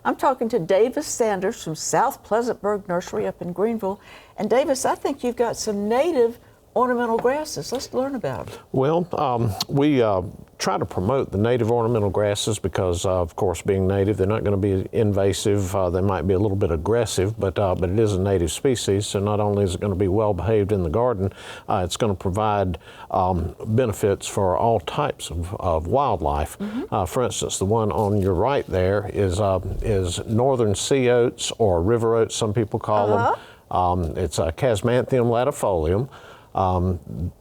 I'm talking to Davis Sanders from South Pleasantburg Nursery up in Greenville. And Davis, I think you've got some native ornamental grasses. Let's learn about them. Well, we try to promote the native ornamental grasses because, of course, being native, they're not going to be invasive. They might be a little bit aggressive, but it is a native species. So not only is it going to be well behaved in the garden, it's going to provide benefits for all types of wildlife. For instance, the one on your right there is northern sea oats, or river oats, some people call them. It's a Casmanthium latifolium.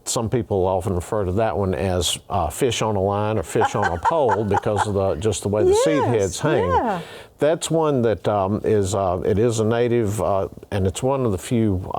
Some people often refer to that one as fish on a line or fish on a pole because of just the way the seed heads hang. Yeah. That's one that it is a native, and it's one of the few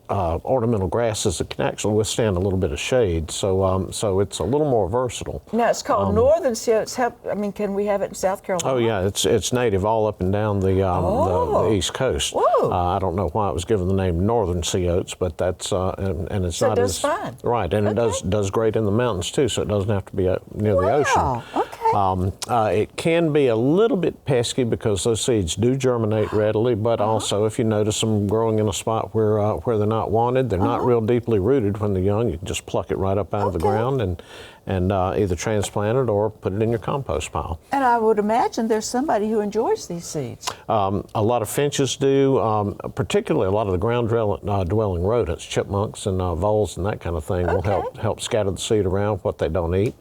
ornamental grasses that can actually withstand a little bit of shade. So so it's a little more versatile. Now it's called northern sea oats. I mean, can we have it in South Carolina? Oh yeah, it's native all up and down the East Coast. I don't know why it was given the name northern sea oats, but that's and it's so not it does as fine. Right, and it does great in the mountains too, so it doesn't have to be near the ocean. Okay. It can be a little bit pesky because those seeds do germinate readily, but also if you notice them growing in a spot where they're not wanted, they're not real deeply rooted when they're young, you can just pluck it right up out of the ground and either transplant it or put it in your compost pile. And I would imagine there's somebody who enjoys these seeds. A lot of finches do, particularly a lot of the ground-dwelling rodents, chipmunks and voles and that kind of thing will help scatter the seed around what they don't eat.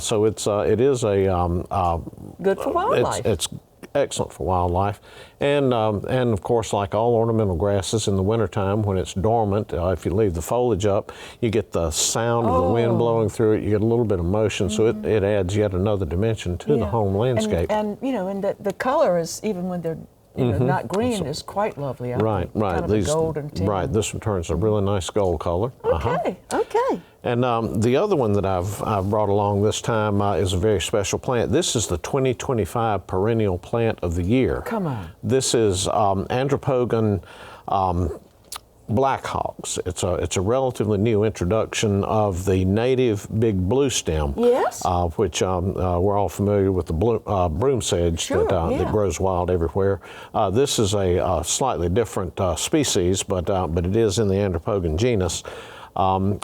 So it is a good for wildlife. It's excellent for wildlife, and of course, like all ornamental grasses, in the wintertime when it's dormant, if you leave the foliage up, you get the sound of the wind blowing through it. You get a little bit of motion, so it adds yet another dimension to the home landscape. And you know, and the color is, even when they're not green, is quite lovely. Right. Kind of a golden tint. Right. This one turns a really nice gold color. Okay. And the other one that I've brought along this time is a very special plant. This is the 2025 perennial plant of the year. Come on. This is Andropogon Blackhawks. It's a relatively new introduction of the native big bluestem. Yes. Which we're all familiar with the broom sedge that grows wild everywhere. This is a slightly different species, but it is in the Andropogon genus.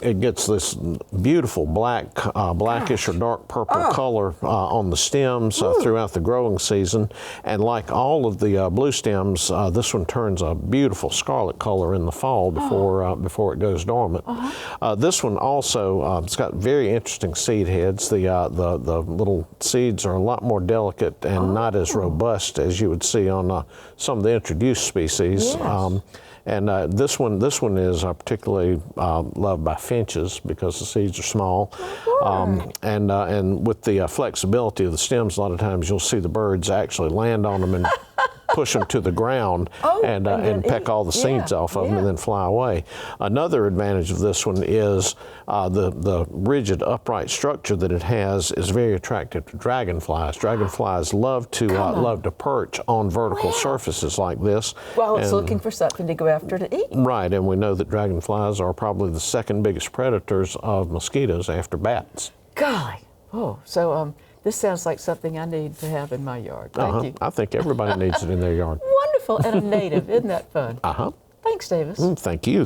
It gets this beautiful blackish or dark purple color on the stems throughout the growing season. And like all of the blue stems, this one turns a beautiful scarlet color in the fall before it goes dormant. This one also, it's got very interesting seed heads. The little seeds are a lot more delicate and not as robust as you would see on some of the introduced species. Yes. And this one is particularly loved by finches because the seeds are small. And with the flexibility of the stems, a lot of times you'll see the birds actually land on them and push them to the ground and peck all the seeds off of them and then fly away. Another advantage of this one is the rigid upright structure that it has is very attractive to dragonflies. Dragonflies love to perch on vertical surfaces like this. Well, it's looking for something to go after to eat. Right, and we know that dragonflies are probably the second biggest predators of mosquitoes after bats. Golly. So this sounds like something I need to have in my yard. Thank you. I think everybody needs it in their yard. Wonderful, and a native. Isn't that fun? Thanks, Davis. Thank you.